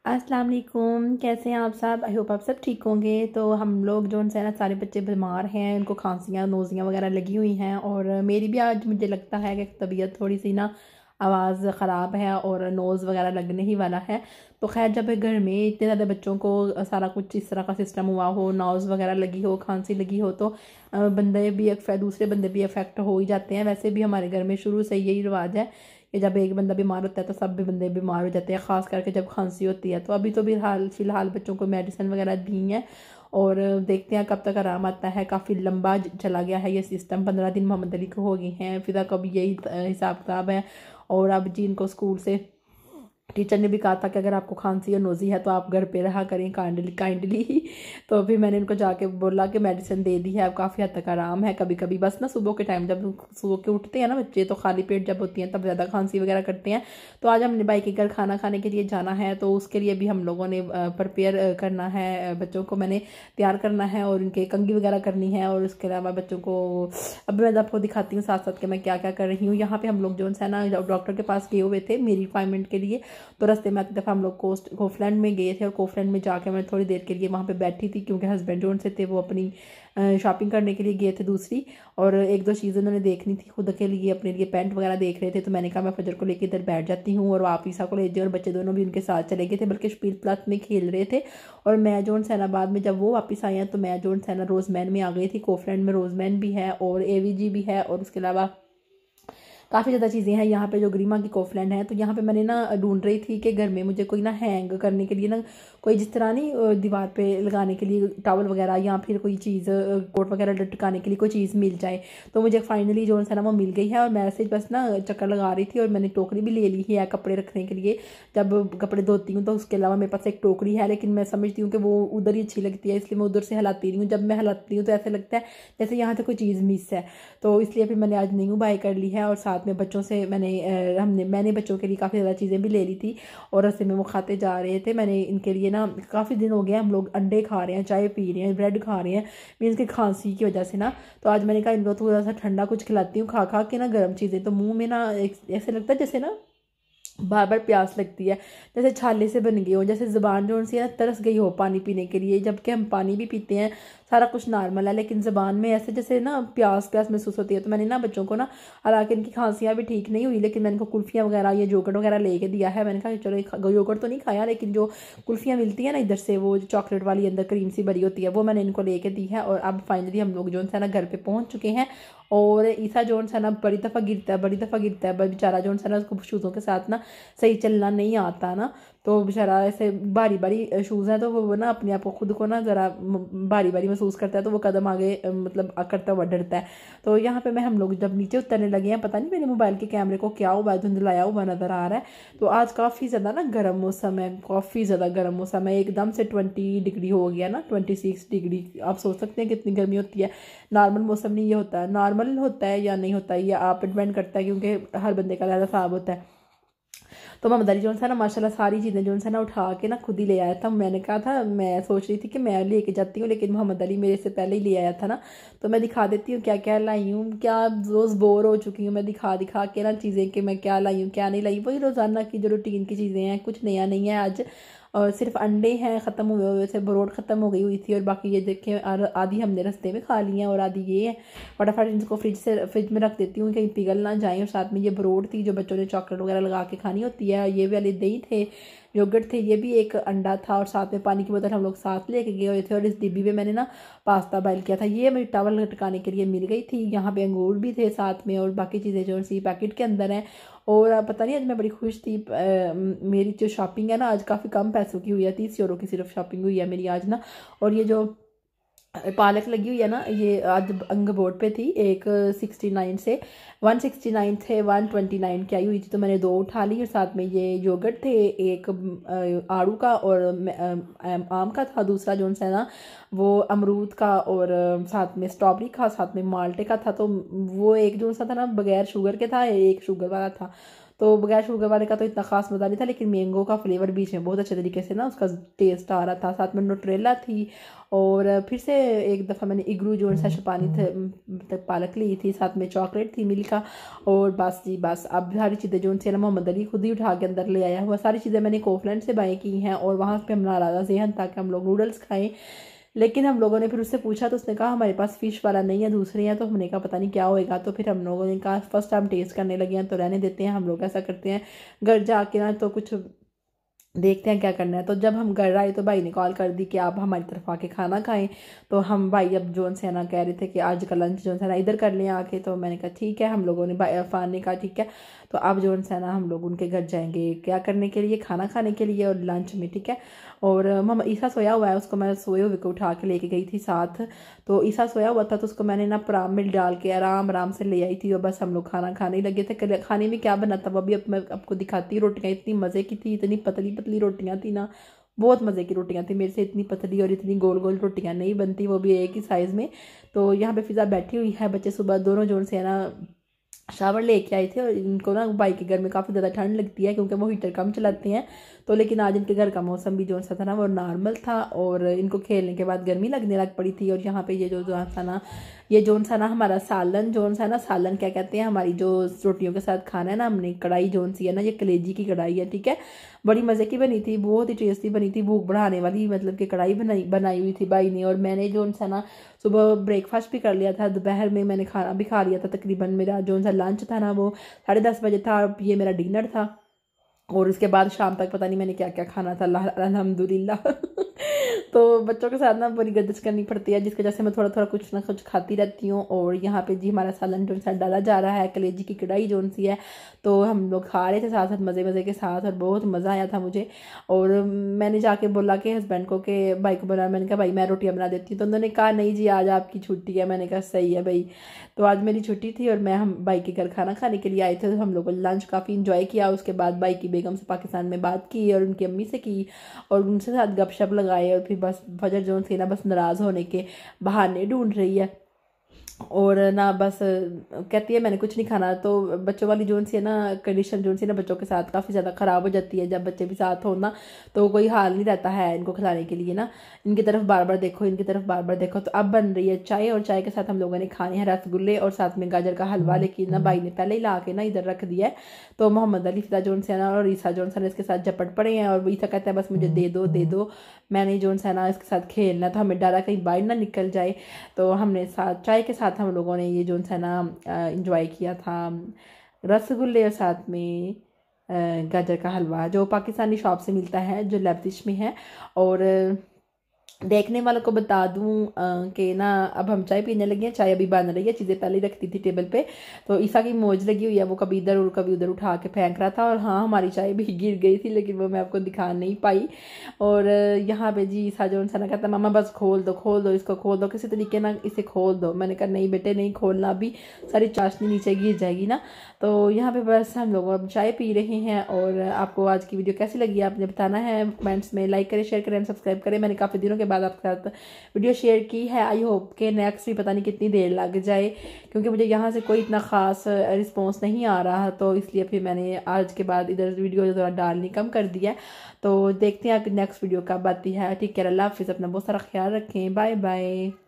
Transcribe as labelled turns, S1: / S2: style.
S1: अस्सलाम वालेकुम, कैसे हैं आप सब। आई होप आप सब ठीक होंगे। तो हम लोग जो है ना सारे बच्चे बीमार हैं, उनको खांसियाँ नोज़ियाँ वगैरह लगी हुई हैं और मेरी भी आज मुझे लगता है कि तबीयत थोड़ी सी ना आवाज़ ख़राब है और नोज़ वगैरह लगने ही वाला है। तो खैर जब घर में इतने ज़्यादा बच्चों को सारा कुछ इस तरह का सिस्टम हुआ हो, नोज़ वगैरह लगी हो, खांसी लगी हो, तो बंदे भी दूसरे बंदे भी अफेक्ट हो ही जाते हैं। वैसे भी हमारे घर में शुरू से यही रिवाज है कि जब एक बंदा बीमार होता है तो सब भी बंदे बीमार हो जाते हैं, ख़ास करके जब खांसी होती है। तो अभी तो फ़िलहाल बच्चों को मेडिसिन वगैरह दी हैं और देखते हैं कब तक आराम आता है। काफ़ी लंबा चला गया है ये सिस्टम, 15 दिन मोहम्मद अली को हो गए हैं, फिर तक अभी यही हिसाब किताब है। और अब जी इनको स्कूल से टीचर ने भी कहा था कि अगर आपको खांसी और नोज़ी है तो आप घर पे रहा करें काइंडली ही। तो फिर मैंने इनको जाके बोला कि मेडिसिन दे दी है, अब काफ़ी हद तक आराम है। कभी कभी बस ना सुबह के टाइम जब सुबह के उठते हैं ना बच्चे, तो खाली पेट जब होती हैं तब ज़्यादा खांसी वगैरह करते हैं। तो आज हमने भाई के घर खाना खाने के लिए जाना है, तो उसके लिए भी हम लोगों ने प्रिपेयर करना है, बच्चों को मैंने तैयार करना है और उनके कंघी वगैरह करनी है। और उसके अलावा बच्चों को अब मैं आपको दिखाती हूँ साथ साथ कि मैं क्या क्या कर रही हूँ। यहाँ पे हम लोग जो है ना डॉक्टर के पास गए हुए थे मेरी अपॉइंटमेंट के लिए। तो रास्ते में आती दफ़ा हम लोग कोफलैंड में गए थे और कोफलैंड में जाके मैं थोड़ी देर के लिए वहाँ पे बैठी थी, क्योंकि हस्बैंड जो उनसे थे वो अपनी शॉपिंग करने के लिए गए थे दूसरी, और एक दो चीज़ें उन्होंने देखनी थी खुद के लिए, अपने लिए पैंट वगैरह देख रहे थे। तो मैंने कहा मैं फजर को लेकर इधर बैठ जाती हूँ, और वो आप ईसा को ले जाए, और बच्चे दोनों भी उनके साथ चले गए थे, बल्कि शपील प्लाट में खेल रहे थे। और मैं जो सैनाबाद में जब वो वापस आए हैं तो मैं जो है ना रोजमैन में आ गई थी। कोफलैंड में रोजमैन भी है और एवीजी भी है, और उसके अलावा काफ़ी ज़्यादा चीज़ें हैं यहाँ पे जो ग्रीमा की कोफलैंड है। तो यहाँ पे मैंने ना ढूंढ रही थी कि घर में मुझे कोई ना हैंग करने के लिए ना कोई जिस तरह नहीं दीवार पे लगाने के लिए टॉवल वगैरह, या फिर कोई चीज़ कोट वगैरह लटकाने के लिए कोई चीज़ मिल जाए। तो मुझे फाइनली जो है ना वो मिल गई है, और मैं ऐसे बस ना चक्कर लगा रही थी और मैंने टोकरी भी ले ली है कपड़े रखने के लिए जब कपड़े धोती हूँ। तो उसके अलावा मेरे पास एक टोकरी है, लेकिन मैं समझती हूँ कि वो उधर ही अच्छी लगती है, इसलिए मैं उधर से हिलाती रही हूँ। जब मैं हिलाती हूँ तो ऐसे लगता है जैसे यहाँ से कोई चीज़ मिस है। तो इसलिए फिर मैंने आज न्यू बाय कर ली है, और साथ में बच्चों से मैंने बच्चों के लिए काफ़ी ज़्यादा चीज़ें भी ले ली थी, और रस्ते में वो खाते जा रहे थे। मैंने इनके लिए ना काफ़ी दिन हो गए हम लोग अंडे खा रहे हैं, चाय पी रहे हैं, ब्रेड खा रहे हैं मीन्स की खांसी की वजह से ना। तो आज मैंने कहा इनको थोड़ा सा ठंडा कुछ खिलाती हूँ, खा खा के ना गर्म चीज़ें, तो मुंह में ना ऐसे लगता है जैसे ना बार बार प्यास लगती है, जैसे छाले से बन गई हो, जैसे ज़ुबान जो सी है ना तरस गई हो पानी पीने के लिए। जबकि हम पानी भी पीते हैं, सारा कुछ नॉर्मल है, लेकिन ज़ुबान में ऐसे जैसे ना प्यास प्यास महसूस होती है। तो मैंने ना बच्चों को ना, हालांकि इनकी खांसियाँ भी ठीक नहीं हुई, लेकिन मैंने इनको कुल्फियाँ वगैरह या योगर्ट वगैरह लेके दिया है। मैंने कहा चलो योगर्ट तो नहीं खाया, लेकिन जो कुल्फियाँ मिलती है ना इधर से, वो चॉकलेट वाली अंदर क्रीम सी भरी होती है, वो मैंने इनको लेके दी है। और अब फाइनली हम लोग जो है ना घर पे पहुँच चुके हैं। और ईसा जोन है ना बड़ी दफ़ा गिरता है, बड़ी दफ़ा गिरता है बेचारा जोन है ना, उसको शूज़ों के साथ ना सही चलना नहीं आता ना। तो बेचारा ऐसे भारी भारी शूज़ हैं, तो वो ना अपने आप को खुद को ना ज़रा भारी भारी महसूस करता है, तो वो कदम आगे मतलब करता हुआ डरता है। तो यहाँ पे मैं हम लोग जब नीचे उतरने लगे हैं, पता नहीं मेरे मोबाइल के कैमरे को क्या हुआ, धुंधलाया हुआ नज़र आ रहा है। तो आज काफ़ी ज़्यादा ना गर्म मौसम है, काफ़ी ज़्यादा गर्म मौसम है, एकदम से 20 डिग्री हो गया ना, 26 डिग्री। आप सोच सकते हैं कितनी गर्मी होती है। नॉर्मल मौसम नहीं ये होता है, नॉर्मल होता है या नहीं होता है ये आप डिपेंड करता है, क्योंकि हर बंदे का ज़्यादा हिसाब होता है। तो मोहम्मद अली जो है ना माशाल्लाह सारी चीज़ें जो है ना उठा के ना खुद ही ले आया था। मैंने कहा था, मैं सोच रही थी कि मैं लेके जाती हूँ, लेकिन मोहम्मद अली मेरे से पहले ही ले आया था ना। तो मैं दिखा देती हूँ क्या क्या लाई हूँ, क्या रोज़ बोर हो चुकी हूँ मैं दिखा दिखा के ना चीज़ें कि मैं क्या लाई हूँ क्या नहीं लाई। वही रोज़ाना की जो रूटीन की चीज़ें हैं, कुछ नया नहीं है आज। और सिर्फ अंडे हैं ख़त्म हुए हुए थे, ब्रोड ख़त्म हो गई हुई थी, और बाकी ये देखें आधी हमने रास्ते में खा ली हैं और आधी ये है। फटाफट इनको फ्रिज में रख देती हूँ कहीं पिघल ना जाए। और साथ में ये ब्रोड थी जो बच्चों ने चॉकलेट वगैरह लगा के खानी होती है, ये वाले दही थे, योगर्ट थे, ये भी एक अंडा था, और साथ में पानी की बोतल हम लोग साथ लेके गए हुए थे। और इस डिब्बी में मैंने ना पास्ता बॉयल किया था, ये मेरी टॉवल लटकाने के लिए मिल गई थी। यहाँ पे अंगूर भी थे साथ में, और बाकी चीज़ें जो सी पैकेट के अंदर हैं। और पता नहीं आज मैं बड़ी खुश थी, मेरी जो शॉपिंग है ना आज काफ़ी कम पैसों की हुई है, 30 यूरो की सिर्फ शॉपिंग हुई है मेरी आज ना। और ये जो पालक लगी हुई है ना, ये आज अंग बोर्ड पे थी, एक 69 से 169 थे, 129 की आई हुई थी, तो मैंने दो उठा ली। और साथ में ये योगर्ट थे, एक आड़ू का और आम का था, दूसरा जो है ना वो अमरूद का, और साथ में स्ट्रॉबेरी का, साथ में माल्टे का था। तो वो एक जो सा था ना बगैर शुगर के था, एक शुगर वाला था। तो बगैर शुगर वाले का तो इतना खास मज़ा नहीं था, लेकिन मैंगो का फ्लेवर बीच में बहुत अच्छे तरीके से ना उसका टेस्ट आ रहा था। साथ में न्यूट्रेला थी, और फिर से एक दफ़ा मैंने इग्रू जो सा पानी तक पालक ली थी, साथ में चॉकलेट थी मिल्क का। और बस जी बस, अब सारी चीज़ें जो उनसे ना मोहम्मद अली खुद ही उठा के अंदर ले आया हुआ, सारी चीज़ें मैंने कोफलैंड से बाई की हैं। और वहाँ पे हमारा राजा जहन था कि हम लोग नूडल्स खाएं, लेकिन हम लोगों ने फिर उससे पूछा तो उसने कहा हमारे पास फ़िश वाला नहीं है, दूसरे हैं। तो हमने कहा पता नहीं क्या होएगा, तो फिर हम लोगों ने कहा फर्स्ट टाइम टेस्ट करने लगे हैं तो रहने देते हैं। हम लोग ऐसा करते हैं, घर जाके ना तो कुछ देखते हैं क्या करना है। तो जब हम घर आए तो भाई ने कॉल कर दी कि आप हमारी तरफ आके खाना खाएं। तो हम भाई अब जोन से ना कह रहे थे कि आज का लंच जोन से ना इधर कर लें आके। तो मैंने कहा ठीक है, हम लोगों ने अफान ने कहा ठीक है। तो अब जोन से ना हम लोग उनके घर जाएंगे क्या करने के लिए, खाना खाने के लिए और लंच में, ठीक है। और मामा ईसा सोया हुआ है, उसको मैं सोए हुए को उठा के लेके गई थी साथ। तो ईसा सोया हुआ था तो उसको मैंने ना पराम में डाल के आराम आराम से ले आई थी, और बस हम लोग खाना खाने लगे थे। खाने में क्या बना था वो भी अब मैं आपको दिखाती हूँ। रोटियाँ इतनी मज़े की थी, इतनी पतली पतली रोटियाँ थी ना, बहुत मज़े की रोटियाँ थी। मेरे से इतनी पतली और इतनी गोल गोल रोटियाँ नहीं बनती, वो भी एक ही साइज़ में। तो यहाँ पे फिज़ा बैठी हुई है, बच्चे सुबह दोनों जोन से है ना शावर लेके आए थे। और इनको ना भाई के घर में काफ़ी ज़्यादा ठंड लगती है क्योंकि वो हीटर कम चलाते हैं। तो लेकिन आज इनके घर का मौसम भी जो सा था ना वो नॉर्मल था, और इनको खेलने के बाद गर्मी लगने लग पड़ी थी। और यहाँ पे ये जो था ना, ये जोन सा ना हमारा सालन, जोन सा ना सालन क्या कहते हैं, हमारी जो रोटियों के साथ खाना है ना हमने, कढ़ाई जोन सी है ना, ये कलेजी की कढ़ाई है, ठीक है। बड़ी मज़े की बनी थी, बहुत ही टेस्टी बनी थी, भूख बढ़ाने वाली मतलब कि कढ़ाई बनाई हुई थी भाई ने। और मैंने जोन सा ना सुबह ब्रेकफास्ट भी कर लिया था, दोपहर में मैंने खाना भी खा लिया था। तकरीबन मेरा जोन सा लंच था ना वो 10:30 बजे था, और ये मेरा डिनर था। और उसके बाद शाम तक पता नहीं मैंने क्या क्या खाना था, अल्हम्दुलिल्लाह। तो बच्चों के साथ ना बड़ी गर्दिश करनी पड़ती है, जिसकी वजह से मैं थोड़ा थोड़ा कुछ ना कुछ खाती रहती हूँ। और यहाँ पे जी हमारा सालन जो सा डाला जा रहा है, कलेजी की कढ़ाई जोन सी है। तो हम लोग खा रहे थे साथ साथ मज़े मज़े के साथ, और बहुत मज़ा आया था मुझे। और मैंने जाके बोला कि हस्बैंड को कि भाई को बोला, मैंने कहा भाई मैं रोटियाँ बना देती हूँ। तो उन्होंने कहा नहीं जी आज आपकी छुट्टी है। मैंने कहा सही है भाई। तो आज मेरी छुट्टी थी और हम भाई के घर खाना खाने के लिए आए थे। तो हम लोगों ने लंच काफ़ी इंजॉय किया। उसके बाद भाई की बेगम से पाकिस्तान में बात की और उनकी अम्मी से की, और उनसे साथ गपशप लगाए। और फिर बस फजर जोन से ना बस नाराज़ होने के बहाने ढूंढ रही है, और ना बस कहती है मैंने कुछ नहीं खाना। तो बच्चों वाली जोन सी है ना, कंडीशन जोन सी ना बच्चों के साथ काफ़ी ज़्यादा ख़राब हो जाती है। जब बच्चे भी साथ हो ना तो कोई हाल नहीं रहता है इनको खिलाने के लिए ना, इनकी तरफ बार बार देखो, इनकी तरफ बार बार देखो। तो अब बन रही है चाय, और चाय के साथ हम लोगों ने खाने हैं रसगुल्ले और साथ में गाजर का हलवा, लेकिन ना भाई ने पहले ही ला के ना इधर रख दिया है। तो मोहम्मद अली फिदा जोन से ना और ईसा जोन से इसके साथ झपट पड़े हैं, और ईसा कहता है बस मुझे दे दो दे दो, मैंने जोन से ना इसके साथ खेलना। तो हमें डरा कहीं बाहर ना निकल जाए। तो हमने साथ चाय के साथ हम लोगों ने ये जो सा ना इंजॉय किया था, रसगुल्ले और साथ में गाजर का हलवा जो पाकिस्तानी शॉप से मिलता है जो लेबदिश में है। और देखने वालों को बता दूं कि ना अब हम चाय पीने लगे हैं, चाय अभी बन रही है, चीज़ें पहले ही रखती थी टेबल पे। तो ईसा की मौज लगी हुई है, वो कभी इधर और कभी उधर उठा के फेंक रहा था। और हाँ हमारी चाय भी गिर गई थी, लेकिन वो मैं आपको दिखा नहीं पाई। और यहाँ पे जी ईसा जो इंसान कहता मामा बस खोल दो इसको, खोल दो किसी तरीके ना, इसे खोल दो। मैंने कहा नहीं बेटे नहीं खोलना, अभी सारी चाशनी नीचे गिर जाएगी ना। तो यहाँ पे बस हम लोग अब चाय पी रहे हैं। और आपको आज की वीडियो कैसी लगी आपने बताना है कमेंट्स में। लाइक करें, शेयर करें, सब्सक्राइब करें। मैंने काफ़ी दिनों के बाद आपके साथ वीडियो शेयर की है। आई होप के नेक्स्ट भी पता नहीं कितनी देर लग जाए, क्योंकि मुझे यहाँ से कोई इतना ख़ास रिस्पॉन्स नहीं आ रहा, तो इसलिए फिर मैंने आज के बाद इधर वीडियो थोड़ा डालनी कम कर दिया। तो देखते हैं नेक्स्ट वीडियो कब आती है। ठीक है, अल्लाह हाफिज़, अपना बहुत सारा ख्याल रखें, बाय बाय।